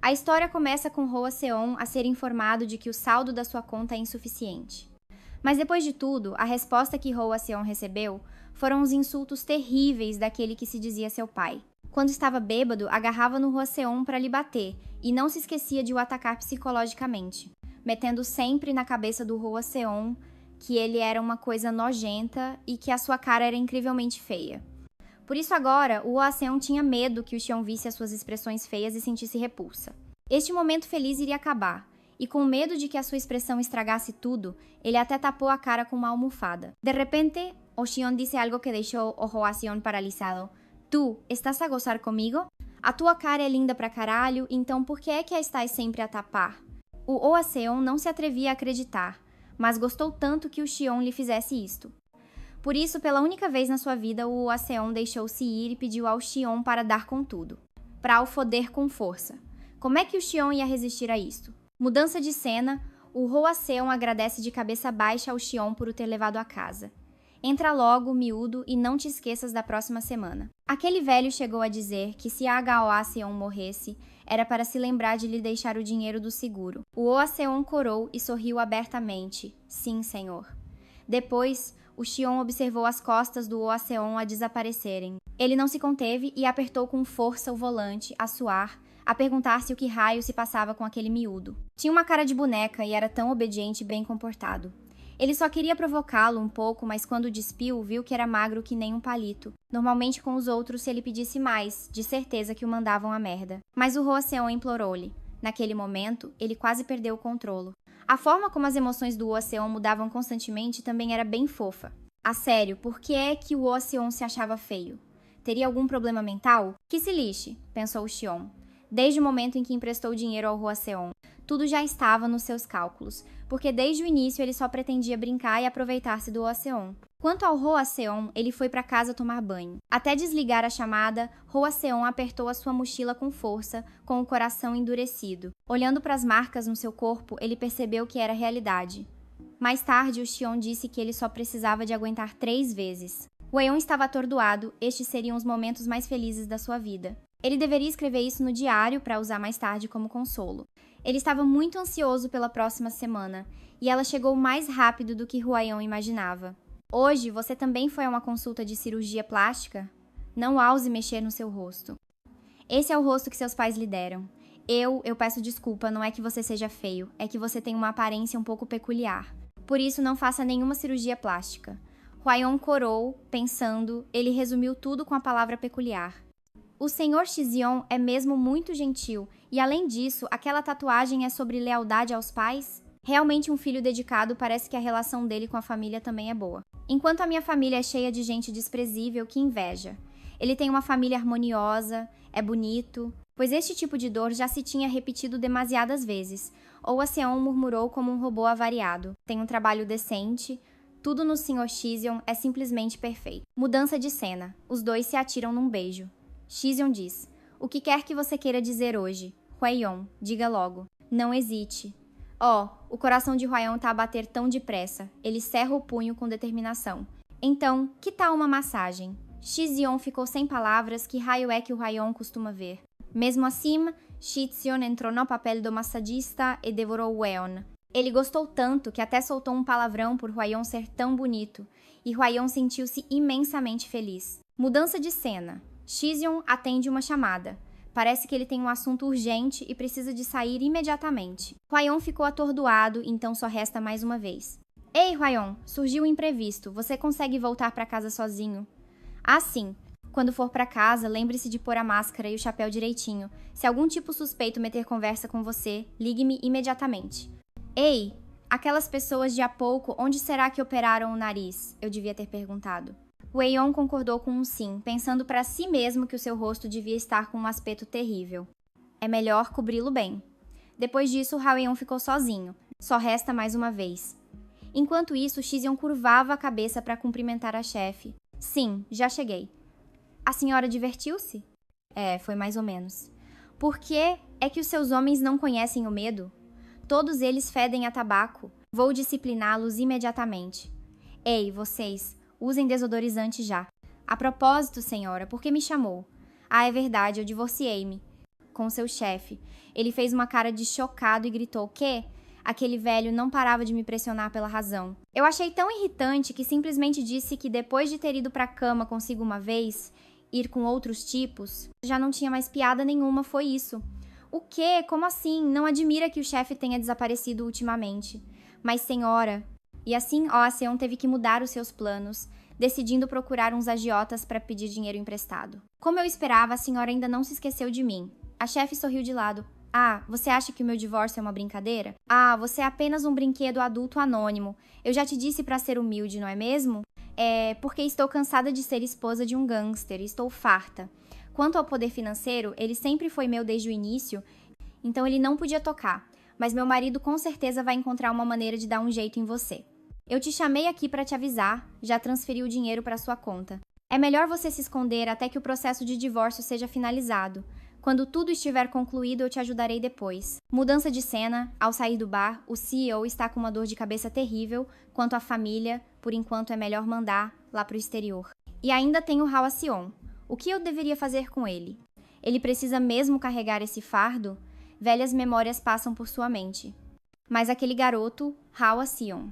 A história começa com Roaceon a ser informado de que o saldo da sua conta é insuficiente. Mas depois de tudo, a resposta que Roaceon recebeu foram os insultos terríveis daquele que se dizia seu pai. Quando estava bêbado, agarrava no Roaceon para lhe bater e não se esquecia de o atacar psicologicamente, metendo sempre na cabeça do Roaceon que ele era uma coisa nojenta e que a sua cara era incrivelmente feia. Por isso agora, o Roaceon tinha medo que o Xion visse as suas expressões feias e sentisse repulsa. Este momento feliz iria acabar, e com medo de que a sua expressão estragasse tudo, ele até tapou a cara com uma almofada. De repente, o Xion disse algo que deixou o Roaceon paralisado. Tu, estás a gozar comigo? A tua cara é linda pra caralho, então por que é que a estás sempre a tapar? O Roaceon não se atrevia a acreditar, mas gostou tanto que o Xion lhe fizesse isto. Por isso, pela única vez na sua vida, o Roaceon deixou-se ir e pediu ao Xion para dar com tudo, para o foder com força. Como é que o Xion ia resistir a isto? Mudança de cena, o Roaceon agradece de cabeça baixa ao Xion por o ter levado a casa. Entra logo, miúdo, e não te esqueças da próxima semana. Aquele velho chegou a dizer que se a Roaceon morresse, era para se lembrar de lhe deixar o dinheiro do seguro. O Roaceon corou e sorriu abertamente. Sim, senhor. Depois, o Xion observou as costas do Roaceon a desaparecerem. Ele não se conteve e apertou com força o volante, a suar, a perguntar-se o que raio se passava com aquele miúdo. Tinha uma cara de boneca e era tão obediente e bem comportado. Ele só queria provocá-lo um pouco, mas quando despiu, viu que era magro que nem um palito. Normalmente com os outros, se ele pedisse mais, de certeza que o mandavam a merda. Mas o Roaceon implorou-lhe. Naquele momento, ele quase perdeu o controlo. A forma como as emoções do Roaceon mudavam constantemente também era bem fofa. A sério, por que é que o Roaceon se achava feio? Teria algum problema mental? Que se lixe, pensou o Xion. Desde o momento em que emprestou dinheiro ao Roaceon, tudo já estava nos seus cálculos, porque desde o início ele só pretendia brincar e aproveitar-se do Roaceon. Quanto ao Roaceon, ele foi para casa tomar banho. Até desligar a chamada, Roaceon apertou a sua mochila com força, com o coração endurecido. Olhando para as marcas no seu corpo, ele percebeu que era realidade. Mais tarde, o Xion disse que ele só precisava de aguentar 3 vezes. O Eon estava atordoado, estes seriam os momentos mais felizes da sua vida. Ele deveria escrever isso no diário para usar mais tarde como consolo. Ele estava muito ansioso pela próxima semana, e ela chegou mais rápido do que Roaceon imaginava. Hoje, você também foi a uma consulta de cirurgia plástica? Não ouse mexer no seu rosto. Esse é o rosto que seus pais lhe deram. Eu peço desculpa, não é que você seja feio, é que você tem uma aparência um pouco peculiar. Por isso, não faça nenhuma cirurgia plástica. Roaceon corou, pensando, ele resumiu tudo com a palavra peculiar. O Sr. Xion é mesmo muito gentil, e além disso, aquela tatuagem é sobre lealdade aos pais? Realmente um filho dedicado, parece que a relação dele com a família também é boa. Enquanto a minha família é cheia de gente desprezível, que inveja. Ele tem uma família harmoniosa, é bonito, pois este tipo de dor já se tinha repetido demasiadas vezes. Ou a Seon murmurou como um robô avariado. Tem um trabalho decente, tudo no Sr. Xion é simplesmente perfeito. Mudança de cena. Os dois se atiram num beijo. Xion diz: o que quer que você queira dizer hoje? Roaceon, diga logo. Não hesite. O coração de Roaceon tá a bater tão depressa. Ele cerra o punho com determinação. Então, que tal uma massagem? Xion ficou sem palavras. Que raio é que o Roaceon costuma ver? Mesmo assim, Xion entrou no papel do massagista e devorou o Eon. Ele gostou tanto que até soltou um palavrão por Roaceon ser tão bonito, e Roaceon sentiu-se imensamente feliz. Mudança de cena. Xion atende uma chamada. Parece que ele tem um assunto urgente e precisa de sair imediatamente. Roaceon ficou atordoado, então só resta mais uma vez. Ei, Roaceon, surgiu um imprevisto. Você consegue voltar para casa sozinho? Ah, sim. Quando for para casa, lembre-se de pôr a máscara e o chapéu direitinho. Se algum tipo suspeito meter conversa com você, ligue-me imediatamente. Ei, aquelas pessoas de há pouco, onde será que operaram o nariz? Eu devia ter perguntado. Roaceon concordou com um sim, pensando para si mesmo que o seu rosto devia estar com um aspecto terrível. É melhor cobri-lo bem. Depois disso, Roaceon ficou sozinho. Só resta mais uma vez. Enquanto isso, Xion curvava a cabeça para cumprimentar a chefe. Sim, já cheguei. A senhora divertiu-se? Foi mais ou menos. Por que é que os seus homens não conhecem o medo? Todos eles fedem a tabaco. Vou discipliná-los imediatamente. Ei, vocês, usem desodorizante já. A propósito, senhora, por que me chamou? Ah, é verdade, eu divorciei-me. com seu chefe. Ele fez uma cara de chocado e gritou: "Quê?" Aquele velho não parava de me pressionar pela razão. Eu achei tão irritante que simplesmente disse que depois de ter ido pra cama consigo uma vez, ir com outros tipos, já não tinha mais piada nenhuma, foi isso. O quê? Como assim? Não admira que o chefe tenha desaparecido ultimamente. Mas, senhora... E assim, Oaceon teve que mudar os seus planos, decidindo procurar uns agiotas para pedir dinheiro emprestado. Como eu esperava, a senhora ainda não se esqueceu de mim. A chefe sorriu de lado. Ah, você acha que o meu divórcio é uma brincadeira? Ah, você é apenas um brinquedo adulto anônimo. Eu já te disse para ser humilde, não é mesmo? É porque estou cansada de ser esposa de um gangster, estou farta. Quanto ao poder financeiro, ele sempre foi meu desde o início, então ele não podia tocar. Mas meu marido com certeza vai encontrar uma maneira de dar um jeito em você. Eu te chamei aqui para te avisar, já transferi o dinheiro para sua conta. É melhor você se esconder até que o processo de divórcio seja finalizado. Quando tudo estiver concluído, eu te ajudarei depois. Mudança de cena. Ao sair do bar, o CEO está com uma dor de cabeça terrível. Quanto à família, por enquanto é melhor mandar lá pro exterior. E ainda tem o Hwaseon. O que eu deveria fazer com ele? Ele precisa mesmo carregar esse fardo? Velhas memórias passam por sua mente. Mas aquele garoto, Hwaseon.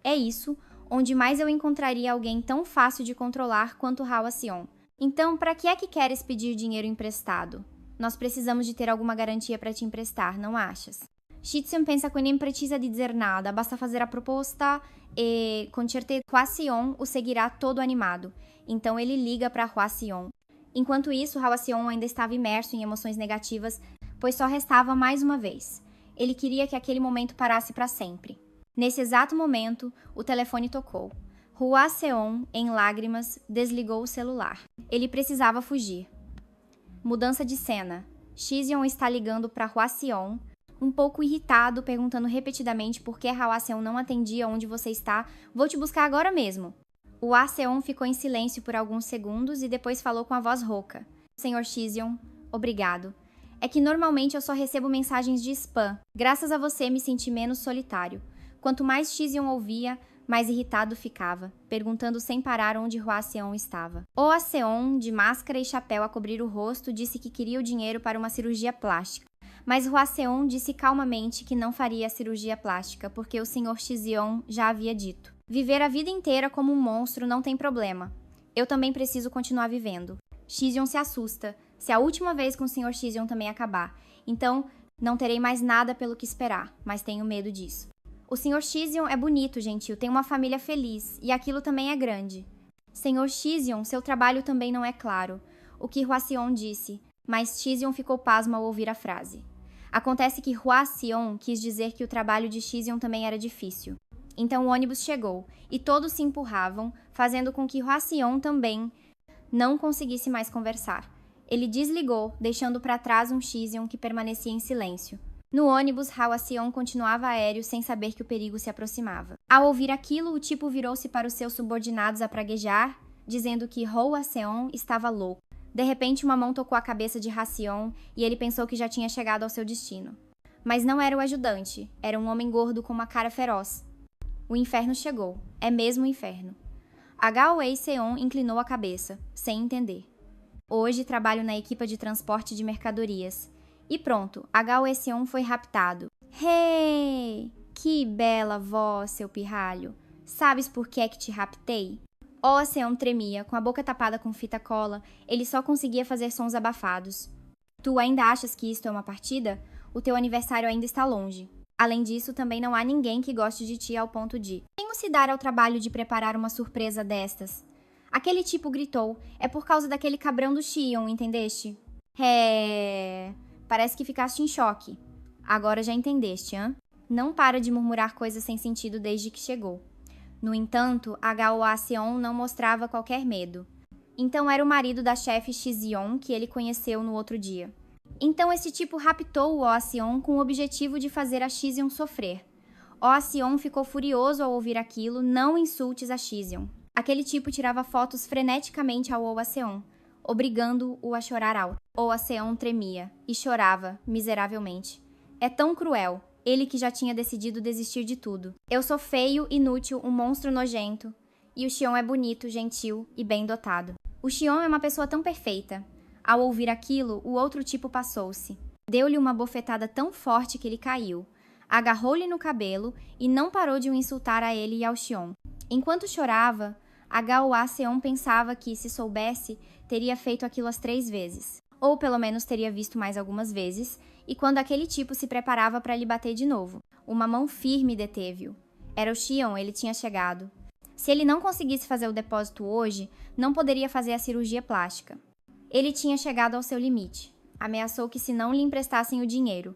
É isso, onde mais eu encontraria alguém tão fácil de controlar quanto Hwaseon. Então, para que é que queres pedir dinheiro emprestado? Nós precisamos de ter alguma garantia para te emprestar, não achas? Shitzum pensa que nem precisa dizer nada, basta fazer a proposta e, com certeza, Hwaseon o seguirá todo animado. Então ele liga para Hwaseon. Enquanto isso, Hwaseon ainda estava imerso em emoções negativas, pois só restava mais uma vez. Ele queria que aquele momento parasse para sempre. Nesse exato momento, o telefone tocou. Hwaseon, em lágrimas, desligou o celular. Ele precisava fugir. Mudança de cena. Shizeon está ligando para Hwaseon, um pouco irritado, perguntando repetidamente por que Hwaseon não atendia onde você está. Vou te buscar agora mesmo. O Hwaseon ficou em silêncio por alguns segundos e depois falou com a voz rouca. Senhor Shizeon, obrigado. É que normalmente eu só recebo mensagens de spam. Graças a você me senti menos solitário. Quanto mais Shizeon ouvia, mais irritado ficava, perguntando sem parar onde Hwaseon estava. Hwaseon, de máscara e chapéu a cobrir o rosto, disse que queria o dinheiro para uma cirurgia plástica. Mas Hwaseon disse calmamente que não faria a cirurgia plástica, porque o Sr. Shizeon já havia dito. Viver a vida inteira como um monstro não tem problema. Eu também preciso continuar vivendo. Shizeon se assusta, se a última vez com o Sr. Shizeon também acabar. Então, não terei mais nada pelo que esperar, mas tenho medo disso. O Sr. Shizeon é bonito, gentil, tem uma família feliz, e aquilo também é grande. Sr. Shizeon, seu trabalho também não é claro. O que Hwaseon disse, mas Shizeon ficou pasmo ao ouvir a frase. Acontece que Hwaseon quis dizer que o trabalho de Shizeon também era difícil. Então o ônibus chegou, e todos se empurravam, fazendo com que Hwaseon também não conseguisse mais conversar. Ele desligou, deixando para trás um Shizeon que permanecia em silêncio. No ônibus, Hwaseon continuava aéreo sem saber que o perigo se aproximava. Ao ouvir aquilo, o tipo virou-se para os seus subordinados a praguejar, dizendo que Hwaseon estava louco. De repente, uma mão tocou a cabeça de Hwaseon e ele pensou que já tinha chegado ao seu destino. Mas não era o ajudante, era um homem gordo com uma cara feroz. O inferno chegou. É mesmo o inferno. Hwaseon inclinou a cabeça, sem entender. Hoje trabalho na equipa de transporte de mercadorias. E pronto, Hwaseon foi raptado. Hey! Que bela voz, seu pirralho. Sabes por que é que te raptei? Hwaseon tremia, com a boca tapada com fita cola, ele só conseguia fazer sons abafados. Tu ainda achas que isto é uma partida? O teu aniversário ainda está longe. Além disso, também não há ninguém que goste de ti ao ponto de... Quem se dar ao trabalho de preparar uma surpresa destas? Aquele tipo gritou, é por causa daquele cabrão do Shion, entendeste? Parece que ficaste em choque. Agora já entendeste, hã? Não para de murmurar coisas sem sentido desde que chegou. No entanto, Hwaseon não mostrava qualquer medo. Então era o marido da chefe Shizeon que ele conheceu no outro dia. Então esse tipo raptou o Hwaseon com o objetivo de fazer a Shizeon sofrer. Hwaseon ficou furioso ao ouvir aquilo, não insultes a Shizeon. Aquele tipo tirava fotos freneticamente ao Hwaseon, obrigando-o a chorar alto. Hwaseon tremia e chorava miseravelmente. É tão cruel, ele que já tinha decidido desistir de tudo. Eu sou feio, inútil, um monstro nojento. E o Shion é bonito, gentil e bem dotado. O Shion é uma pessoa tão perfeita. Ao ouvir aquilo, o outro tipo passou-se. Deu-lhe uma bofetada tão forte que ele caiu. Agarrou-lhe no cabelo e não parou de o insultar a ele e ao Xion. Enquanto chorava, Hwa-Seong pensava que, se soubesse, teria feito aquilo as 3 vezes. Ou pelo menos teria visto mais algumas vezes, e quando aquele tipo se preparava para lhe bater de novo, uma mão firme deteve-o. Era o Xion, ele tinha chegado. Se ele não conseguisse fazer o depósito hoje, não poderia fazer a cirurgia plástica. Ele tinha chegado ao seu limite. Ameaçou que se não lhe emprestassem o dinheiro.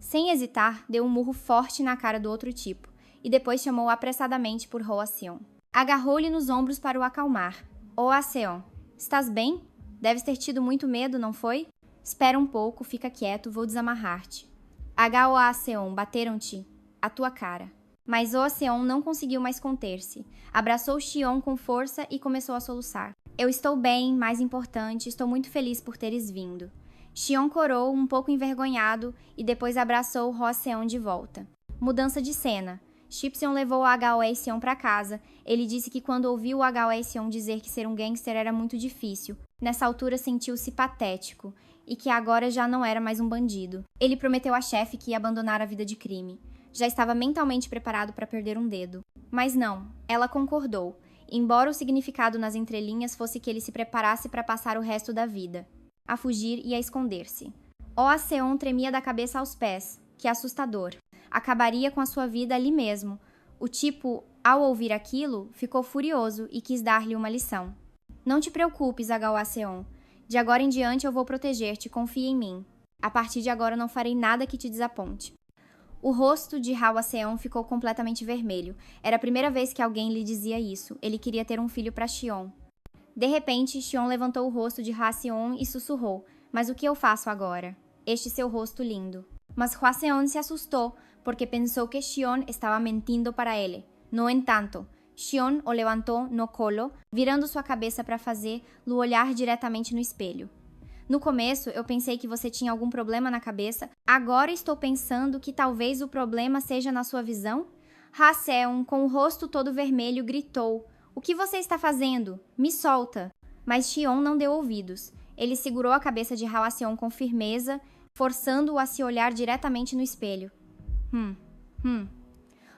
Sem hesitar, deu um murro forte na cara do outro tipo, e depois chamou apressadamente por Hwa-Seong. Agarrou-lhe nos ombros para o acalmar. Hwa-Seong, estás bem? Deves ter tido muito medo, não foi? Espera um pouco, fica quieto, vou desamarrar-te. Hwa-Seong, bateram-te a tua cara. Mas Hwa-Seong não conseguiu mais conter-se. Abraçou Xion com força e começou a soluçar. Eu estou bem, mais importante, estou muito feliz por teres vindo. Xion corou, um pouco envergonhado, e depois abraçou Hwa-Seong de volta. Mudança de cena. Shipseon levou Hwa-Seong para casa. Ele disse que quando ouviu Hwa-Seong dizer que ser um gangster era muito difícil, nessa altura sentiu-se patético, e que agora já não era mais um bandido. Ele prometeu à chefe que ia abandonar a vida de crime. Já estava mentalmente preparado para perder um dedo. Mas não, ela concordou, embora o significado nas entrelinhas fosse que ele se preparasse para passar o resto da vida, a fugir e a esconder-se. Hwa-Seong tremia da cabeça aos pés. Que assustador. Acabaria com a sua vida ali mesmo. O tipo, ao ouvir aquilo, ficou furioso e quis dar-lhe uma lição. Não te preocupes, Hwa-Seong. De agora em diante eu vou proteger-te, confia em mim. A partir de agora não farei nada que te desaponte. O rosto de Hwa-Seong ficou completamente vermelho. Era a primeira vez que alguém lhe dizia isso. Ele queria ter um filho para Xion. De repente, Xion levantou o rosto de Hwa-Seong e sussurrou. Mas o que eu faço agora? Este seu rosto lindo. Mas Hwa-Seong se assustou, porque pensou que Xion estava mentindo para ele. No entanto, Xion o levantou no colo, virando sua cabeça para fazer-lo olhar diretamente no espelho. No começo, eu pensei que você tinha algum problema na cabeça. Agora estou pensando que talvez o problema seja na sua visão? Hwa-Seong, com o rosto todo vermelho, gritou. O que você está fazendo? Me solta! Mas Xion não deu ouvidos. Ele segurou a cabeça de Hwa-Seong com firmeza, forçando-o a se olhar diretamente no espelho.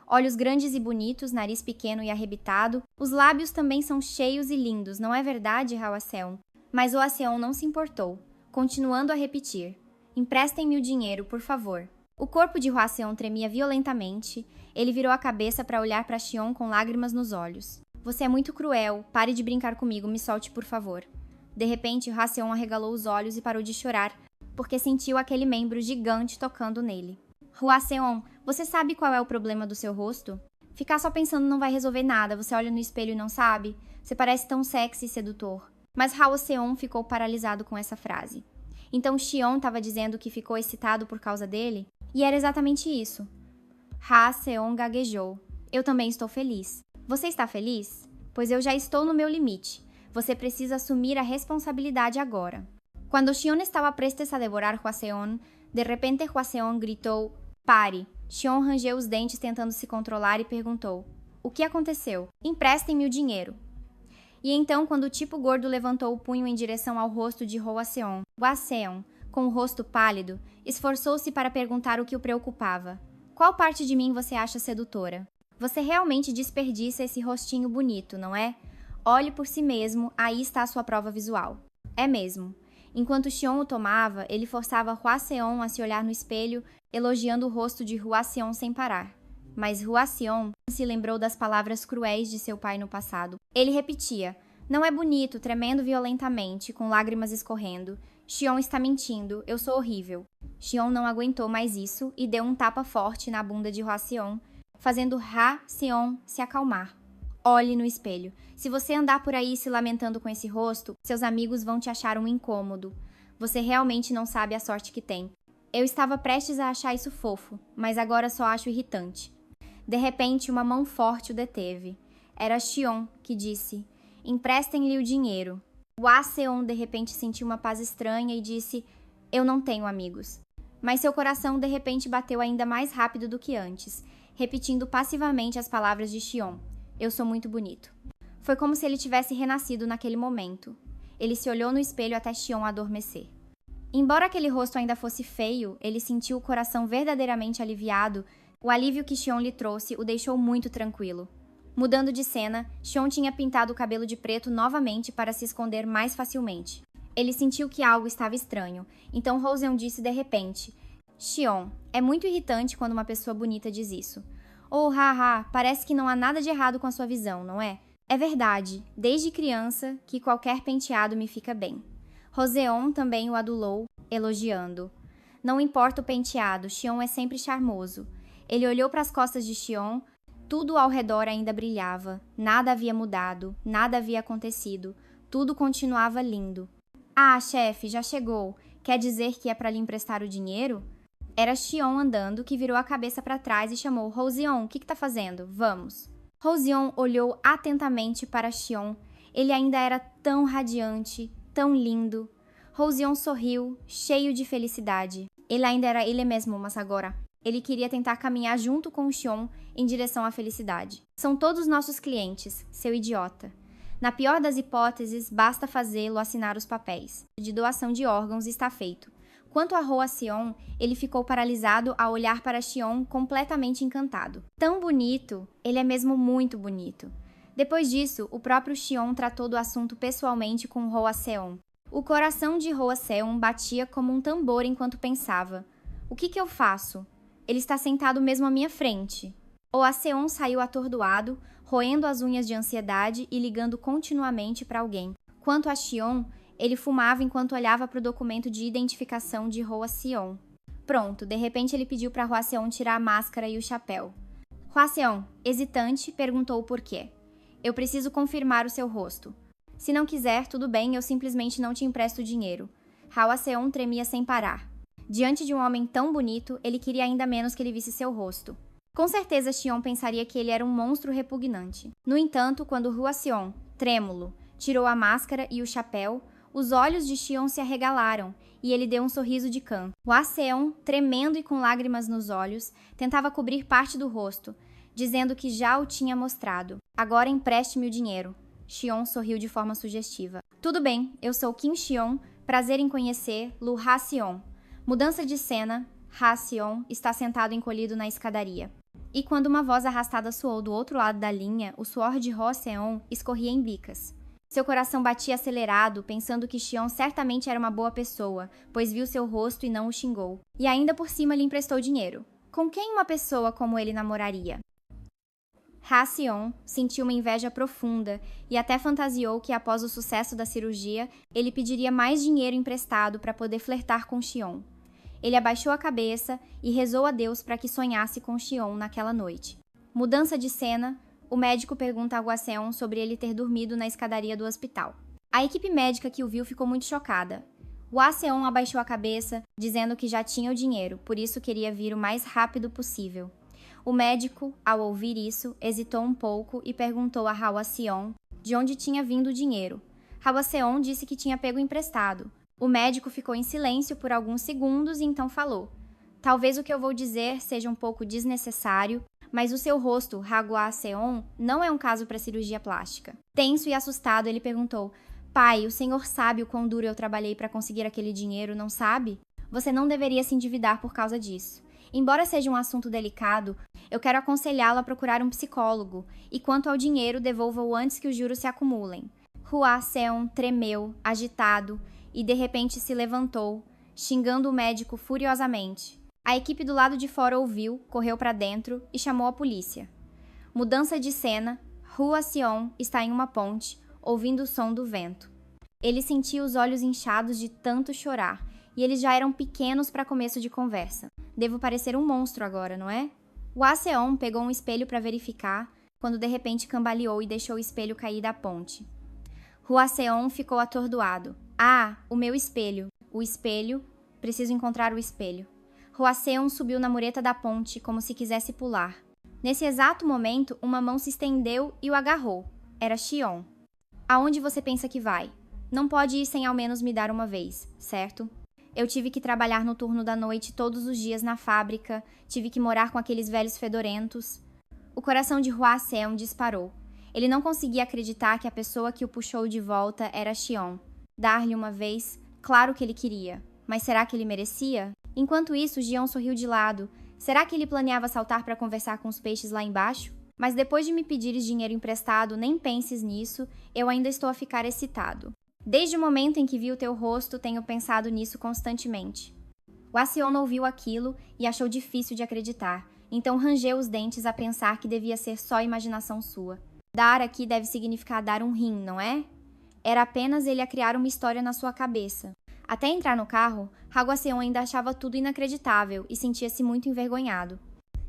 Olhos grandes e bonitos, nariz pequeno e arrebitado. Os lábios também são cheios e lindos, não é verdade, Hwa-Seong? Mas Hwa-Seong não se importou, continuando a repetir. Emprestem-me o dinheiro, por favor. O corpo de Hwa-Seong tremia violentamente. Ele virou a cabeça para olhar para Xion com lágrimas nos olhos. Você é muito cruel. Pare de brincar comigo, me solte, por favor. De repente, Hwa-Seong arregalou os olhos e parou de chorar, porque sentiu aquele membro gigante tocando nele. Hwa-Seong, você sabe qual é o problema do seu rosto? Ficar só pensando não vai resolver nada, você olha no espelho e não sabe? Você parece tão sexy e sedutor. Mas Hwa-Seong ficou paralisado com essa frase. Então Xion estava dizendo que ficou excitado por causa dele? E era exatamente isso. Hwa-Seong gaguejou. Eu também estou feliz. Você está feliz? Pois eu já estou no meu limite. Você precisa assumir a responsabilidade agora. Quando Xion estava prestes a devorar Hwa-Seong, de repente Hwa-Seong gritou, pare. Xion rangeu os dentes tentando se controlar e perguntou, o que aconteceu? Emprestem-me o dinheiro. E então, quando o tipo gordo levantou o punho em direção ao rosto de Hwa-Seong, Hwa-Seong, com o rosto pálido, esforçou-se para perguntar o que o preocupava. Qual parte de mim você acha sedutora? Você realmente desperdiça esse rostinho bonito, não é? Olhe por si mesmo, aí está a sua prova visual. É mesmo. Enquanto Xion o tomava, ele forçava Hwa-Seong a se olhar no espelho, elogiando o rosto de Hwa-Seong sem parar. Mas Hwa-Seong se lembrou das palavras cruéis de seu pai no passado. Ele repetia, não é bonito, tremendo violentamente, com lágrimas escorrendo. Xion está mentindo, eu sou horrível. Xion não aguentou mais isso e deu um tapa forte na bunda de Hwa-Seong, fazendo Hwa-Seong se acalmar. Olhe no espelho. Se você andar por aí se lamentando com esse rosto, seus amigos vão te achar um incômodo. Você realmente não sabe a sorte que tem. Eu estava prestes a achar isso fofo, mas agora só acho irritante. De repente, uma mão forte o deteve. Era Xion, que disse, emprestem-lhe o dinheiro. Hwa-Seong de repente sentiu uma paz estranha e disse, eu não tenho amigos. Mas seu coração de repente bateu ainda mais rápido do que antes, repetindo passivamente as palavras de Xion. Eu sou muito bonito. Foi como se ele tivesse renascido naquele momento. Ele se olhou no espelho até Xion adormecer. Embora aquele rosto ainda fosse feio, ele sentiu o coração verdadeiramente aliviado. O alívio que Xion lhe trouxe o deixou muito tranquilo. Mudando de cena, Xion tinha pintado o cabelo de preto novamente para se esconder mais facilmente. Ele sentiu que algo estava estranho, então Roseon disse de repente: Xion, é muito irritante quando uma pessoa bonita diz isso. Oh, haha, parece que não há nada de errado com a sua visão, não é? É verdade, desde criança, que qualquer penteado me fica bem. Roseon também o adulou, elogiando. Não importa o penteado, Xion é sempre charmoso. Ele olhou para as costas de Xion, tudo ao redor ainda brilhava, nada havia mudado, nada havia acontecido, tudo continuava lindo. Ah, chefe, já chegou. Quer dizer que é para lhe emprestar o dinheiro? Era Xion andando, que virou a cabeça para trás e chamou: Roseon, o que tá fazendo? Vamos. Roseon olhou atentamente para Xion. Ele ainda era tão radiante, tão lindo. Roseon sorriu, cheio de felicidade. Ele ainda era ele mesmo, mas agora ele queria tentar caminhar junto com Xion em direção à felicidade. São todos nossos clientes, seu idiota. Na pior das hipóteses, basta fazê-lo assinar os papéis. De doação de órgãos está feito. Quanto a Hwa-seon, ele ficou paralisado ao olhar para Xion completamente encantado. Tão bonito! Ele é mesmo muito bonito. Depois disso, o próprio Xion tratou do assunto pessoalmente com Hwa-seon. O coração de Hwa-seon batia como um tambor enquanto pensava: o que eu faço? Ele está sentado mesmo à minha frente. Hwa-seon saiu atordoado, roendo as unhas de ansiedade e ligando continuamente para alguém. Quanto a Xion, ele fumava enquanto olhava para o documento de identificação de Hwa-seon. Pronto, de repente ele pediu para Hwa-seon tirar a máscara e o chapéu. Hwa-seon, hesitante, perguntou o porquê. Eu preciso confirmar o seu rosto. Se não quiser, tudo bem, eu simplesmente não te empresto dinheiro. Hwa-seon tremia sem parar. Diante de um homem tão bonito, ele queria ainda menos que ele visse seu rosto. Com certeza Xion pensaria que ele era um monstro repugnante. No entanto, quando Hwa-seon, trêmulo, tirou a máscara e o chapéu, os olhos de Xion se arregalaram e ele deu um sorriso de canto. Hwa-seon, tremendo e com lágrimas nos olhos, tentava cobrir parte do rosto, dizendo que já o tinha mostrado. Agora empreste-me o dinheiro. Xion sorriu de forma sugestiva. Tudo bem, eu sou Kim Xion, prazer em conhecer Lu Ha-seon. Mudança de cena, Ha-seon está sentado encolhido na escadaria. E quando uma voz arrastada soou do outro lado da linha, o suor de Hwa-seon escorria em bicas. Seu coração batia acelerado, pensando que Xion certamente era uma boa pessoa, pois viu seu rosto e não o xingou. E ainda por cima lhe emprestou dinheiro. Com quem uma pessoa como ele namoraria? Ha-seon sentiu uma inveja profunda e até fantasiou que após o sucesso da cirurgia, ele pediria mais dinheiro emprestado para poder flertar com Xion. Ele abaixou a cabeça e rezou a Deus para que sonhasse com Xion naquela noite. Mudança de cena, o médico pergunta a Hwa-seon sobre ele ter dormido na escadaria do hospital. A equipe médica que o viu ficou muito chocada. Hwa-seon abaixou a cabeça, dizendo que já tinha o dinheiro, por isso queria vir o mais rápido possível. O médico, ao ouvir isso, hesitou um pouco e perguntou a Hwa-seon de onde tinha vindo o dinheiro. Hwa-seon disse que tinha pego emprestado. O médico ficou em silêncio por alguns segundos e então falou: talvez o que eu vou dizer seja um pouco desnecessário, mas o seu rosto, Hwa-seon, não é um caso para cirurgia plástica. Tenso e assustado, ele perguntou: pai, o senhor sabe o quão duro eu trabalhei para conseguir aquele dinheiro, não sabe? Você não deveria se endividar por causa disso. Embora seja um assunto delicado, eu quero aconselhá-lo a procurar um psicólogo, e quanto ao dinheiro, devolva-o antes que os juros se acumulem. Hwa-seon tremeu, agitado, e de repente se levantou, xingando o médico furiosamente. A equipe do lado de fora ouviu, correu para dentro e chamou a polícia. Mudança de cena, Hwa-seon está em uma ponte, ouvindo o som do vento. Ele sentia os olhos inchados de tanto chorar, e eles já eram pequenos para começo de conversa. Devo parecer um monstro agora, não é? Hwa-seon pegou um espelho para verificar, quando de repente cambaleou e deixou o espelho cair da ponte. Hwa-seon ficou atordoado. Ah, o meu espelho. O espelho. Preciso encontrar o espelho. Hwa-seon subiu na mureta da ponte como se quisesse pular. Nesse exato momento, uma mão se estendeu e o agarrou. Era Xion. Aonde você pensa que vai? Não pode ir sem ao menos me dar uma vez, certo? Eu tive que trabalhar no turno da noite todos os dias na fábrica, tive que morar com aqueles velhos fedorentos. O coração de Hwa-seon disparou. Ele não conseguia acreditar que a pessoa que o puxou de volta era Xion. Dar-lhe uma vez, claro que ele queria. Mas será que ele merecia? Enquanto isso, Gion sorriu de lado. Será que ele planeava saltar para conversar com os peixes lá embaixo? Mas depois de me pedires dinheiro emprestado, nem penses nisso, eu ainda estou a ficar excitado. Desde o momento em que vi o teu rosto, tenho pensado nisso constantemente. Hwaseong ouviu aquilo e achou difícil de acreditar, então rangeu os dentes a pensar que devia ser só imaginação sua. Dar aqui deve significar dar um rim, não é? Era apenas ele a criar uma história na sua cabeça. Até entrar no carro, Hwaseong ainda achava tudo inacreditável e sentia-se muito envergonhado.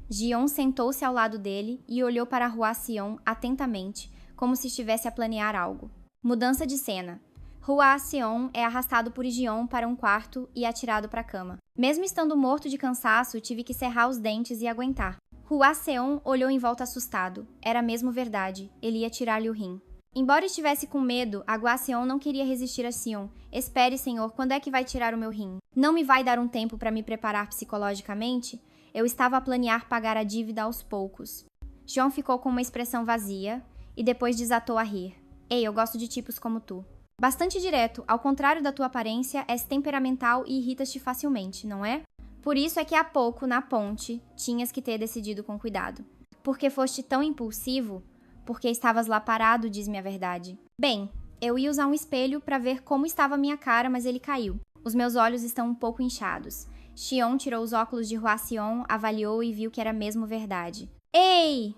Gion sentou-se ao lado dele e olhou para Hwaseong atentamente, como se estivesse a planear algo. Mudança de cena. Hwaseong é arrastado por Gion para um quarto e atirado para a cama. Mesmo estando morto de cansaço, tive que cerrar os dentes e aguentar. Hwaseong olhou em volta assustado. Era mesmo verdade, ele ia tirar-lhe o rim. Embora estivesse com medo, Hwaseong não queria resistir a Sion. Espere, senhor, quando é que vai tirar o meu rim? Não me vai dar um tempo para me preparar psicologicamente? Eu estava a planear pagar a dívida aos poucos. Gion ficou com uma expressão vazia e depois desatou a rir. Ei, eu gosto de tipos como tu. Bastante direto, ao contrário da tua aparência, és temperamental e irritas-te facilmente, não é? Por isso é que há pouco, na ponte, tinhas que ter decidido com cuidado. Porque foste tão impulsivo? Porque estavas lá parado, diz-me a verdade. Bem, eu ia usar um espelho para ver como estava a minha cara, mas ele caiu. Os meus olhos estão um pouco inchados. Xion tirou os óculos de Hwaseong, avaliou e viu que era mesmo verdade. Ei!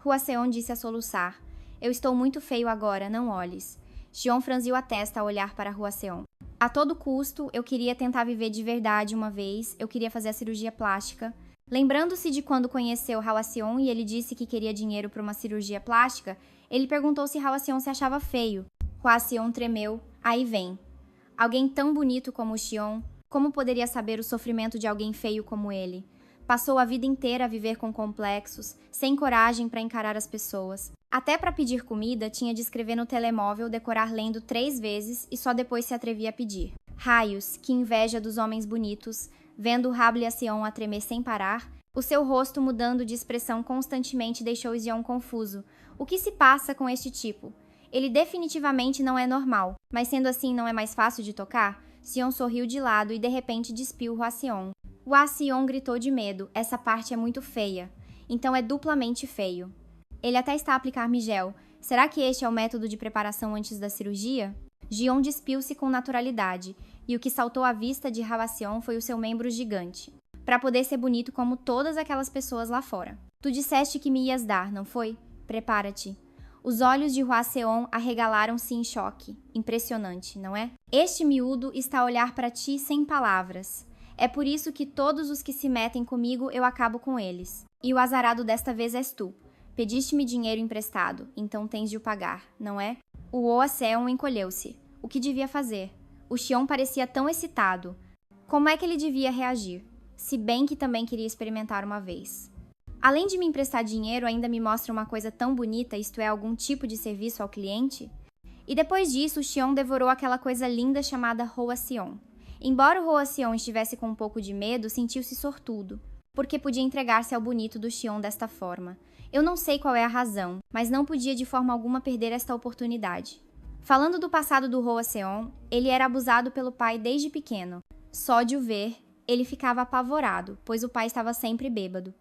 Hwaseong disse a soluçar. Eu estou muito feio agora, não olhes. Xion franziu a testa ao olhar para Hwaseong. A todo custo, eu queria tentar viver de verdade uma vez, eu queria fazer a cirurgia plástica. Lembrando-se de quando conheceu Hwaseong e ele disse que queria dinheiro para uma cirurgia plástica, ele perguntou se Hwaseong se achava feio. Hwaseong tremeu. Aí vem. Alguém tão bonito como o Xion, como poderia saber o sofrimento de alguém feio como ele? Passou a vida inteira a viver com complexos, sem coragem para encarar as pessoas. Até para pedir comida, tinha de escrever no telemóvel, decorar lendo 3 vezes e só depois se atrevia a pedir. Raios, que inveja dos homens bonitos, vendo Hwaseong a tremer sem parar, o seu rosto mudando de expressão constantemente deixou Xion confuso. O que se passa com este tipo? Ele definitivamente não é normal, mas sendo assim não é mais fácil de tocar? Xion sorriu de lado e de repente despiu Hwaseong. Hwaseong gritou de medo, essa parte é muito feia. Então é duplamente feio. Ele até está a aplicar-me gel. Será que este é o método de preparação antes da cirurgia? Gion despiu-se com naturalidade, e o que saltou à vista de Hwaseong foi o seu membro gigante. Para poder ser bonito como todas aquelas pessoas lá fora. Tu disseste que me ias dar, não foi? Prepara-te. Os olhos de Hwaseong arregalaram-se em choque. Impressionante, não é? Este miúdo está a olhar para ti sem palavras. É por isso que todos os que se metem comigo eu acabo com eles. E o azarado desta vez és tu. Pediste-me dinheiro emprestado, então tens de o pagar, não é? O Hwaseong encolheu-se. O que devia fazer? O Xion parecia tão excitado. Como é que ele devia reagir? Se bem que também queria experimentar uma vez. Além de me emprestar dinheiro, ainda me mostra uma coisa tão bonita, isto é, algum tipo de serviço ao cliente? E depois disso, o Xion devorou aquela coisa linda chamada Hwaseong. Embora o Hwaseong estivesse com um pouco de medo, sentiu-se sortudo, porque podia entregar-se ao bonito do Xion desta forma. Eu não sei qual é a razão, mas não podia de forma alguma perder esta oportunidade. Falando do passado do Hwaseong, ele era abusado pelo pai desde pequeno. Só de o ver, ele ficava apavorado, pois o pai estava sempre bêbado.